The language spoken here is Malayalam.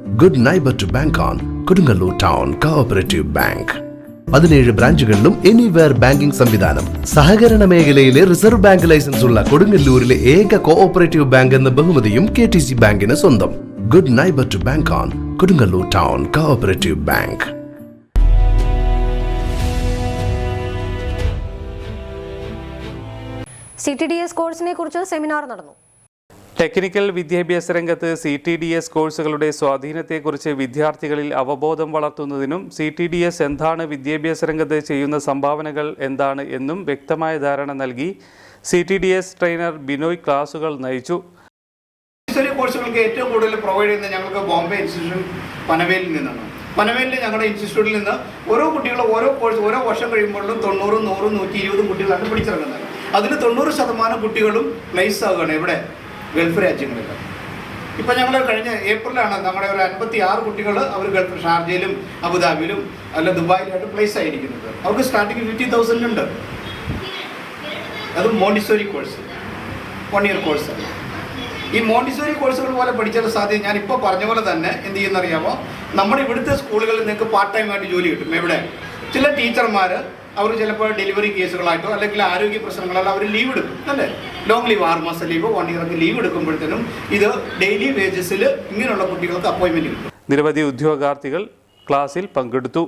Good neighbour to bank on Kodungallur town cooperative bank. 17 ബ്രാഞ്ചുകളിലും എനിവെയർ ബാങ്കിംഗ് സംവിധാനം. സഹകരണ മേഖലയിലെ റിസർവ് ബാങ്ക് ലൈസൻസ് ഉള്ള കൊടുങ്ങല്ലൂരിലെ ഏക കോഓപ്പറേറ്റീവ് ബാങ്ക് എന്ന ബഹുമതിയും KTC ബാങ്കിന് സ്വന്തം. Good neighbour to bank on Kodungallur town cooperative bank. CTDS കോഴ്സിനെ കുറിച്ച് സെമിനാർ നടന്നു. ടെക്നിക്കൽ വിദ്യാഭ്യാസ രംഗത്ത് CTDS കോഴ്സുകളുടെ സ്വാധീനത്തെക്കുറിച്ച് വിദ്യാർത്ഥികളിൽ അവബോധം വളർത്തുന്നതിനും CTDS എന്താണ്, വിദ്യാഭ്യാസ രംഗത്ത് ചെയ്യുന്ന സംഭാവനകൾ എന്താണ് എന്നും വ്യക്തമായ ധാരണ നൽകി CTDS ട്രെയിനർ ബിനോയ് ക്ലാസുകൾ നയിച്ചു. കോഴ്സുകൾക്ക് ഏറ്റവും കൂടുതൽ പ്രൊവൈഡ് ചെയ്യുന്നത് ഞങ്ങൾക്ക് ബോംബെ ഇൻസ്റ്റിറ്റ്യൂഷൻ പനവേലിൽ നിന്നാണ്. പനവേലിൽ ഞങ്ങളുടെ ഇൻസ്റ്റിറ്റ്യൂട്ടിൽ നിന്ന് ഓരോ കുട്ടികളും ഓരോ കോഴ്സ് ഓരോ വർഷം കഴിയുമ്പോഴും 90, 100, 120 കുട്ടികളാണ് പഠിച്ചിറങ്ങുന്നത്. അതിൽ 90% കുട്ടികളും പ്ലേസ് ആവുകയാണ് ഇവിടെ ഗൾഫ് രാജ്യങ്ങളിൽ. ഇപ്പം ഞങ്ങൾ കഴിഞ്ഞ ഏപ്രിലാണ് നമ്മുടെ ഒരു 56 കുട്ടികൾ അവർ ഗൾഫ് ഷാർജയിലും അബുദാബിയിലും അല്ല ദുബായിലായിട്ട് പ്ലേസ് ആയിരിക്കുന്നത്. അവർക്ക് സ്റ്റാർട്ടിങ് 50,000 ഉണ്ട്. അത് മോണ്ടിസോറി കോഴ്സ്, 1 ഇയർ കോഴ്സാണ്. ഈ മോണ്ടിസോറി കോഴ്സുകൾ പോലെ പഠിച്ചാൽ സാധ്യത ഞാനിപ്പോൾ പറഞ്ഞ പോലെ തന്നെ എന്ത് ചെയ്യുന്നറിയാമോ, നമ്മുടെ ഇവിടുത്തെ സ്കൂളുകളിൽ നിങ്ങൾക്ക് പാർട്ട് ടൈം ആയിട്ട് ജോലി കിട്ടും. എവിടെ ചില ടീച്ചർമാർ അവർ ചിലപ്പോൾ ഡെലിവറി കേസുകളായിട്ടോ അല്ലെങ്കിൽ ആരോഗ്യ പ്രശ്നങ്ങളാൽ അവർ ലീവ് എടുക്കും, അല്ലേ? ലോങ് ലീവ്, 6 മാസം ലീവ്, 1 ഇയറൊക്കെ ലീവ് എടുക്കുമ്പോഴത്തേനും ഇത് ഡെയിലി വേജസിൽ ഇങ്ങനെയുള്ള കുട്ടികൾക്ക് അപ്പോയിൻമെൻറ്റ് കിട്ടും. നിരവധി ഉദ്യോഗാർത്ഥികൾ ക്ലാസ്സിൽ പങ്കെടുത്തു.